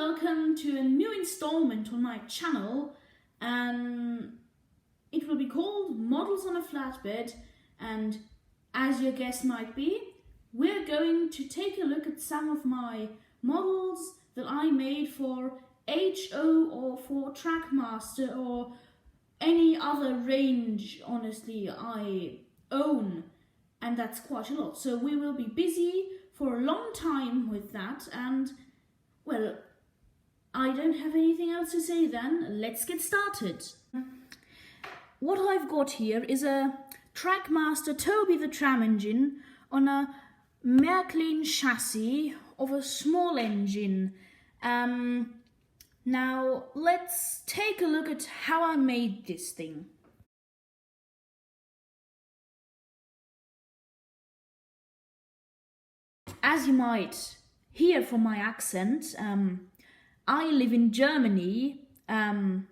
welcome to a new installment on my channel, and it will be called Models on a Flatbed. And as your guess might be, we're going to take a look at some of my models that I made for HO or for Trackmaster or any other range, honestly, I own, and that's quite a lot. So we will be busy for a long time with that, and well, I don't have anything else to say then. Let's get started. What I've got here is a Trackmaster Toby the Tram Engine on a Märklin chassis of a small engine. Now let's take a look at how I made this thing. As you might hear from my accent, I live in Germany, and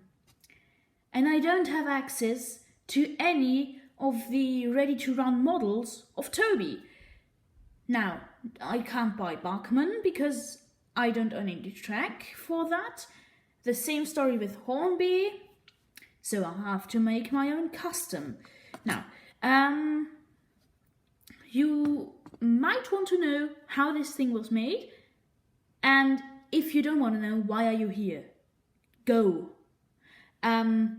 I don't have access to any of the ready-to-run models of Toby. Now, I can't buy Bachmann because I don't own any track for that. The same story with Hornby, so I have to make my own custom. Now, you might want to know how this thing was made, and if you don't want to know, why are you here? Go. Now,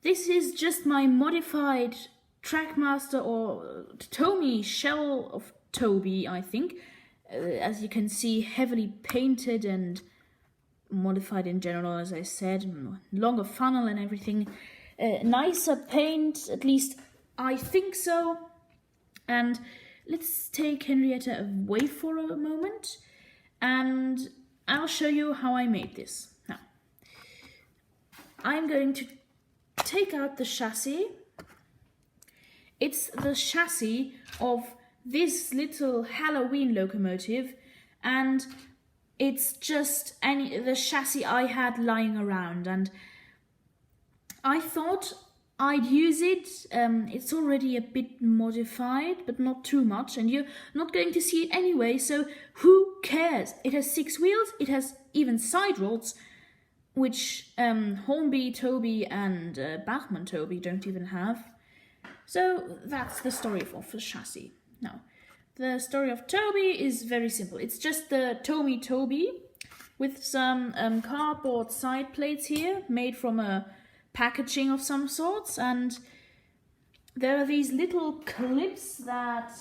this is just my modified Trackmaster or Tomy shell of Toby, I think. As you can see, heavily painted and modified in general, as I said. Longer funnel and everything. Nicer paint, at least I think so. And let's take Henrietta away for a moment, and I'll show you how I made this. Now, I'm going to take out the chassis. It's the chassis of this little Halloween locomotive, and it's just the chassis I had lying around, and I thought I'd use it. It's already a bit modified, but not too much, and you're not going to see it anyway, so who cares? It has 6 wheels, it has even side rods, which Hornby Toby and Bachmann Toby don't even have. So that's the story of the chassis. Now, the story of Toby is very simple. It's just the Toby with some cardboard side plates here, made from a packaging of some sorts, and there are these little clips that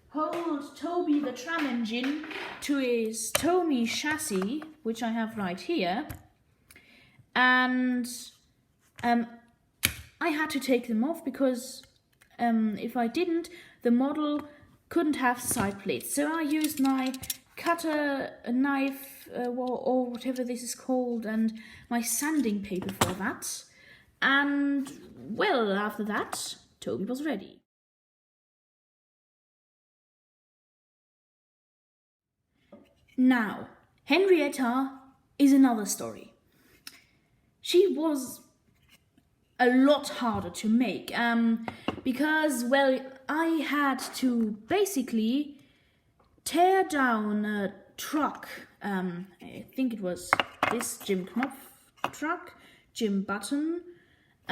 hold Toby the Tram Engine to his Tomy chassis, which I have right here, and I had to take them off because if I didn't, the model couldn't have side plates. So I used my cutter, knife, or whatever this is called, and my sanding paper for that. And, well, after that, Toby was ready. Now, Henrietta is another story. She was a lot harder to make, because, well, I had to basically tear down a truck. I think it was this Jim Knopf truck, Jim Button.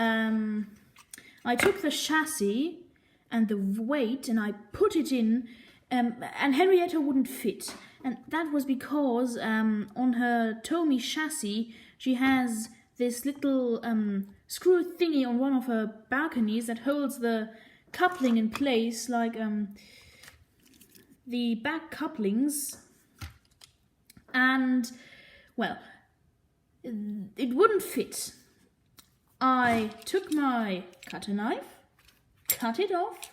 I took the chassis and the weight and I put it in, and Henrietta wouldn't fit. And that was because on her Tomy chassis she has this little screw thingy on one of her balconies that holds the coupling in place, like the back couplings. And, well, it wouldn't fit. I took my cutter knife, cut it off.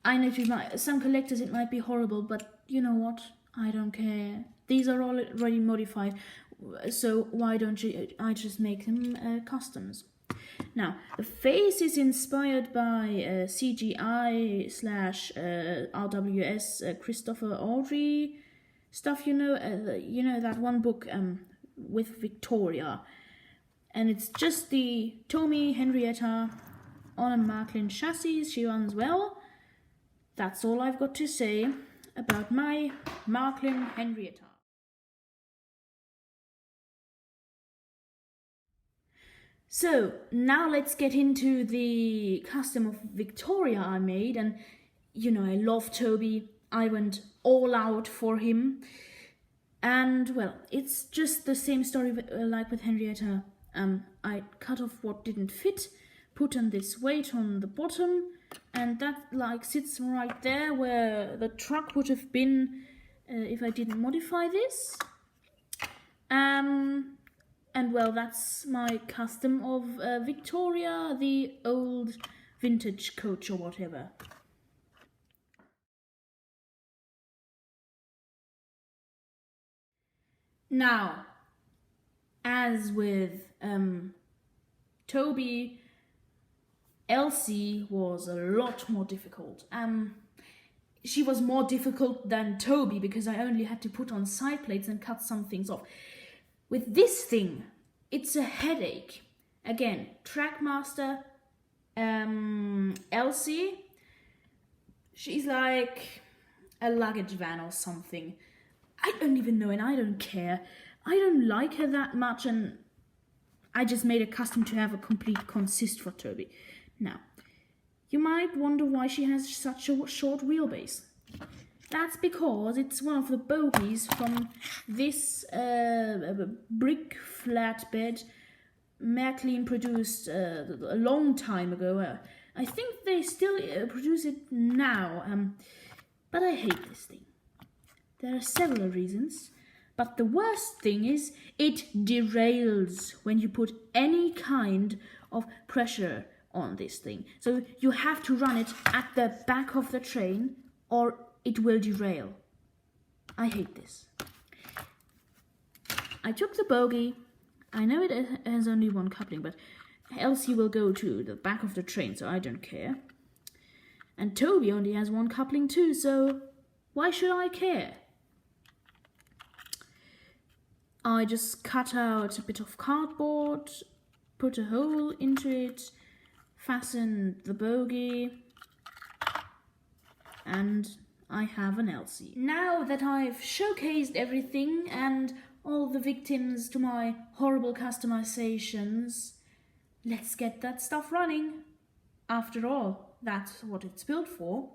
I know some collectors it might be horrible, but you know what? I don't care. These are already modified, so why don't I just make them customs? Now, the face is inspired by CGI/RWS Christopher Audrey stuff, you know that one book with Victoria. And it's just the Tomy Henrietta on a Märklin chassis. She runs well. That's all I've got to say about my Märklin Henrietta. So now let's get into the custom of Victoria I made. And you know, I love Toby. I went all out for him. And well, it's just the same story like with Henrietta. I cut off what didn't fit, put on this weight on the bottom, and that like sits right there where the truck would have been if I didn't modify this. And well, that's my custom of Victoria, the old vintage coach or whatever. Now, as with Toby, Elsie was a lot more difficult. She was more difficult than Toby because I only had to put on side plates and cut some things off. With this thing, it's a headache. Again, Trackmaster, Elsie, she's like a luggage van or something. I don't even know and I don't care. I don't like her that much and I just made a custom to have a complete consist for Toby. Now, you might wonder why she has such a short wheelbase. That's because it's one of the bogies from this brick flatbed Märklin produced a long time ago. I think they still produce it now, but I hate this thing. There are several reasons, but the worst thing is it derails when you put any kind of pressure on this thing. So you have to run it at the back of the train or it will derail. I hate this. I took the bogie. I know it has only one coupling, but Elsie will go to the back of the train, so I don't care. And Toby only has one coupling too, so why should I care? I just cut out a bit of cardboard, put a hole into it, fastened the bogie, and I have an Elsie. Now that I've showcased everything and all the victims to my horrible customizations, let's get that stuff running. After all, that's what it's built for.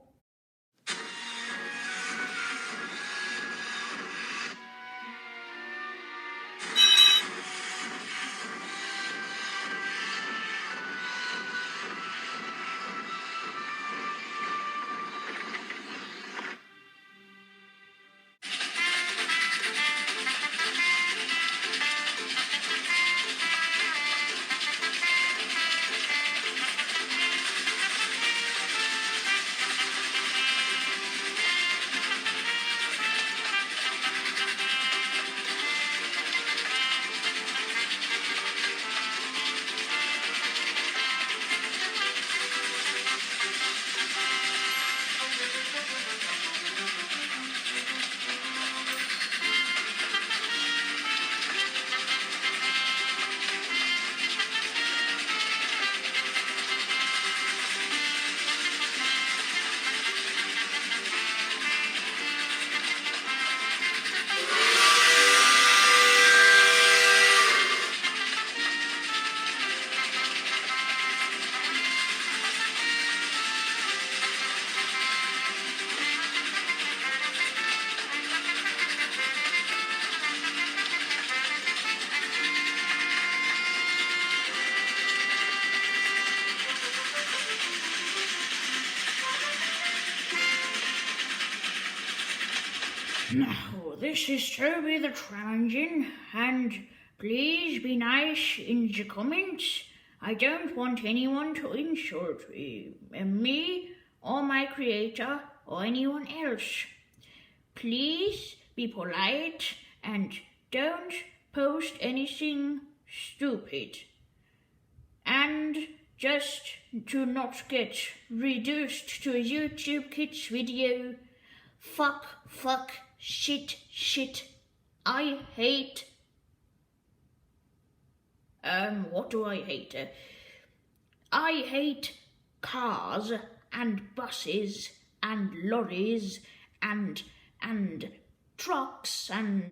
Now, this is Toby the Tram Engine, and please be nice in the comments. I don't want anyone to insult me or my creator or anyone else. Please be polite and don't post anything stupid. And just to not get reduced to a YouTube Kids video, fuck, shit, I hate. What do I hate? I hate cars and buses and lorries and trucks and